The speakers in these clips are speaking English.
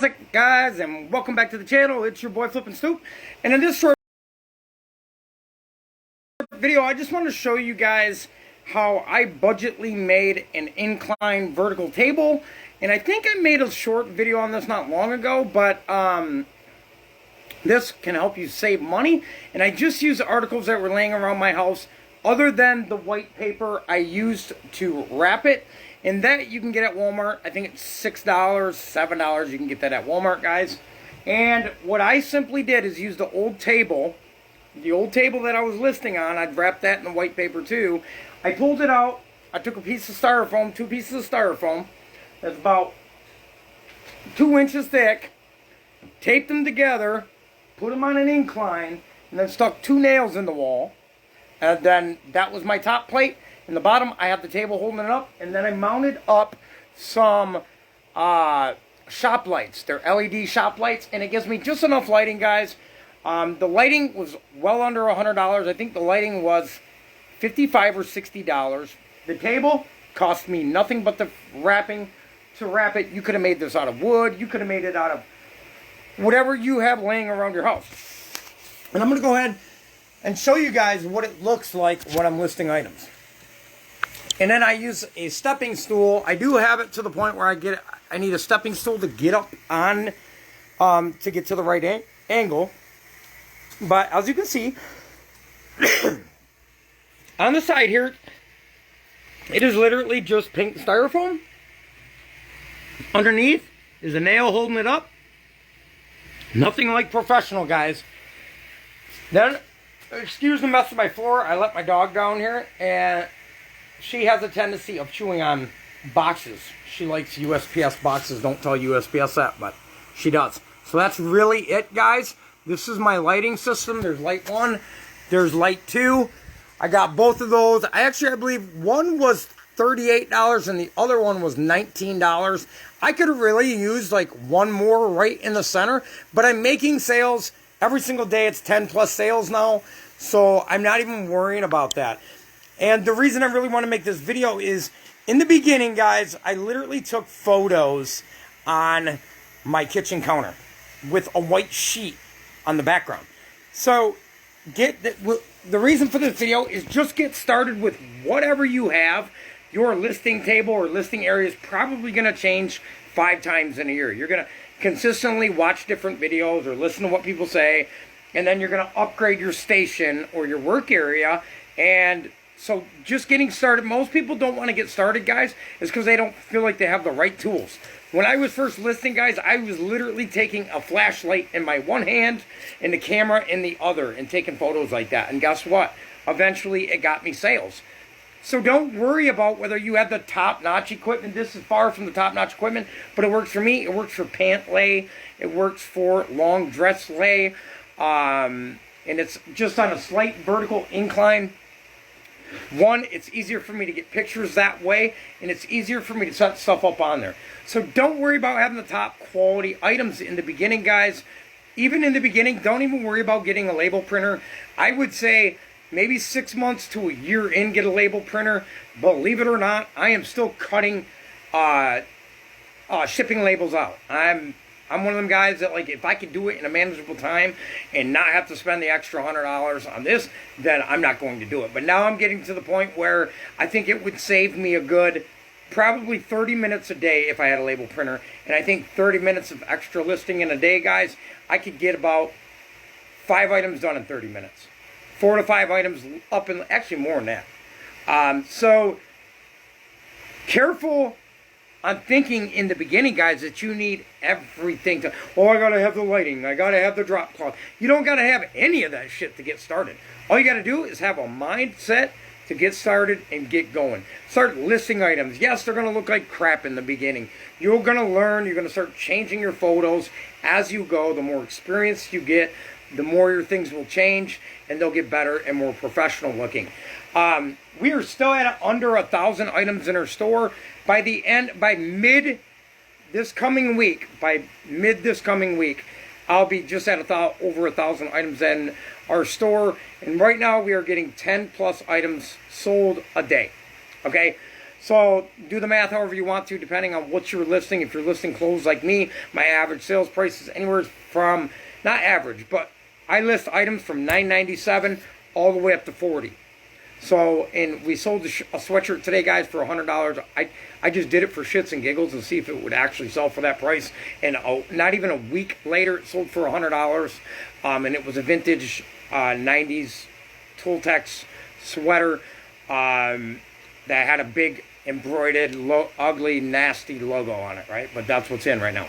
What's up, guys, and welcome back to the channel. It's your boy Flippin Stoop, and in this short video I just want to show you guys how I budgetly made an incline vertical table. And I think I made a short video on this not long ago, but this can help you save money. And I just used articles that were laying around my house other than the white paper I used to wrap it. And that you can get at Walmart. I think it's $6, $7. You can get that at Walmart, guys. And what I simply did is use the old table that I was listing on. I'd wrapped that in the white paper too. I pulled it out. I took a piece of styrofoam, 2 pieces of styrofoam. That's about 2 inches thick. Taped them together, put them on an incline, and then stuck 2 nails in the wall. And then that was my top plate. In the bottom, I have the table holding it up, and then I mounted up some shop lights. They're LED shop lights, and it gives me just enough lighting, guys. The lighting was well under $100. I think the lighting was $55 or $60. The table cost me nothing but the wrapping to wrap it. You could have made this out of wood. You could have made it out of whatever you have laying around your house. And I'm going to go ahead and show you guys what it looks like when I'm listing items. And then I use a stepping stool. I do have it to the point where I need a stepping stool to get up on, to get to the right angle. But as you can see, on the side here, it is literally just pink styrofoam. Underneath is a nail holding it up. Nothing like professional, guys. Then, excuse the mess of my floor. I let my dog down here, and she has a tendency of chewing on boxes. She likes USPS boxes. Don't tell USPS that, but she does. So that's really it, guys. This is my lighting system. There's light 1. There's light 2. I got both of those. I believe one was $38 and the other one was $19. I could have really used like one more right in the center, but I'm making sales every single day. It's 10 plus sales now, so I'm not even worrying about that. And the reason I really want to make this video is, in the beginning, guys, I literally took photos on my kitchen counter with a white sheet on the background. So, the reason for this video is just get started with whatever you have. Your listing table or listing area is probably going to change 5 times in a year. You're going to consistently watch different videos or listen to what people say, and then you're going to upgrade your station or your work area. And so just getting started, most people don't want to get started, guys, is because they don't feel like they have the right tools. When I was first listing, guys, I was literally taking a flashlight in my one hand and the camera in the other and taking photos like that. And guess what? Eventually, it got me sales. So don't worry about whether you have the top-notch equipment. This is far from the top-notch equipment, but it works for me. It works for pant lay. It works for long dress lay. And it's just on a slight vertical incline. One, it's easier for me to get pictures that way, and it's easier for me to set stuff up on there. So don't worry about having the top quality items in the beginning, guys. Even in the beginning, don't even worry about getting a label printer. I would say maybe 6 months to a year in, get a label printer. Believe it or not, I am still cutting shipping labels out. I'm one of them guys that, like, if I could do it in a manageable time and not have to spend the extra $100 on this, then I'm not going to do it. But now I'm getting to the point where I think it would save me a good probably 30 minutes a day if I had a label printer. And I think 30 minutes of extra listing in a day, guys, I could get about 5 items done in 30 minutes. 4 to 5 items up in, actually more than that. So careful on thinking in the beginning, guys, that you need everything to, oh, I gotta have the lighting, I gotta have the drop cloth. You don't gotta have any of that shit to get started. All you gotta do is have a mindset to get started and get going. Start listing items. Yes, they're gonna look like crap in the beginning. You're gonna learn, you're gonna start changing your photos as you go. The more experience you get, the more your things will change, and they'll get better and more professional looking. We are still at under 1,000 items in our store. By mid this coming week, I'll be just at over 1,000 items in our store. And right now we are getting 10 plus items sold a day. Okay, So do the math however you want to, depending on what you're listing. If you're listing clothes like me, my average sales price is anywhere from, not average, but I list items from $9.97 all the way up to $40. So, and we sold a sweatshirt today, guys, for $100. I just did it for shits and giggles and see if it would actually sell for that price. And not even a week later, it sold for $100. And it was a vintage 90s Tooltex sweater that had a big embroidered, ugly, nasty logo on it, right? But that's what's in right now.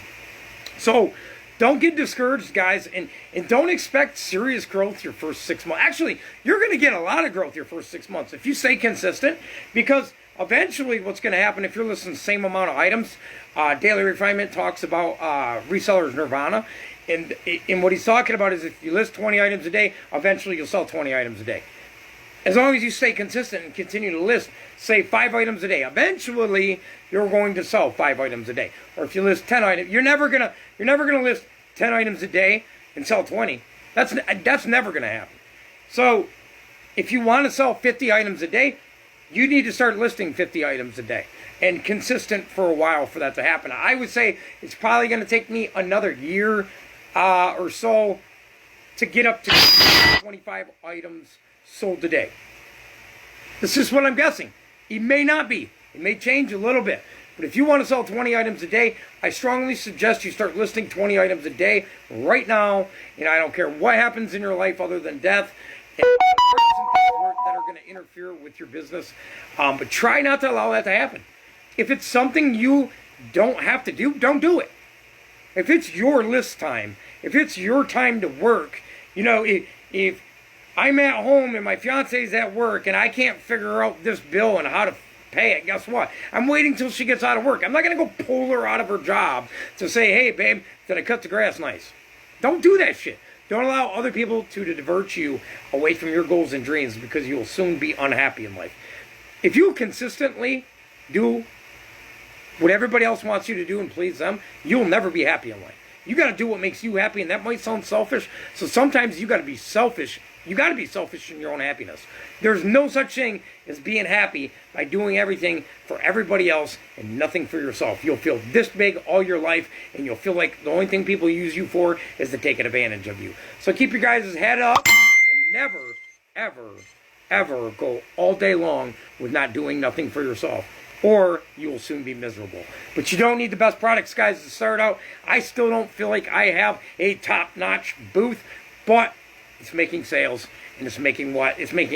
So don't get discouraged, guys, and don't expect serious growth your first 6 months. Actually, you're going to get a lot of growth your first 6 months if you stay consistent, because eventually what's going to happen if you're listing the same amount of items, Daily Refinement talks about resellers nirvana, and what he's talking about is if you list 20 items a day, eventually you'll sell 20 items a day. As long as you stay consistent and continue to list, say, 5 items a day, eventually you're going to sell 5 items a day. Or if you list 10 items, you're never gonna list 10 items a day and sell 20. That's never gonna happen. So if you want to sell 50 items a day, you need to start listing 50 items a day and consistent for a while for that to happen. I would say it's probably going to take me another year or so to get up to 25 items sold a day. This is what I'm guessing. It may not be. It may change a little bit. But if you want to sell 20 items a day, I strongly suggest you start listing 20 items a day right now. And I don't care what happens in your life other than death and that are going to interfere with your business. But try not to allow that to happen. If it's something you don't have to do, don't do it. If it's your list time, if it's your time to work, if I'm at home and my fiance's at work and I can't figure out this bill and how to pay it, guess what? I'm waiting till she gets out of work. I'm not going to go pull her out of her job to say, hey, babe, did I cut the grass nice? Don't do that shit. Don't allow other people to divert you away from your goals and dreams, because you will soon be unhappy in life. If you consistently do what everybody else wants you to do and please them, you'll never be happy in life. You got to do what makes you happy, and that might sound selfish. So sometimes you got to be selfish. You got to be selfish in your own happiness. There's no such thing as being happy by doing everything for everybody else and nothing for yourself. You'll feel this big all your life, and you'll feel like the only thing people use you for is to take advantage of you. So keep your guys' head up and never, ever, ever go all day long with not doing nothing for yourself, or you will soon be miserable. But you don't need the best products, guys, to start out. I still don't feel like I have a top-notch booth, but it's making sales, and it's making what? It's making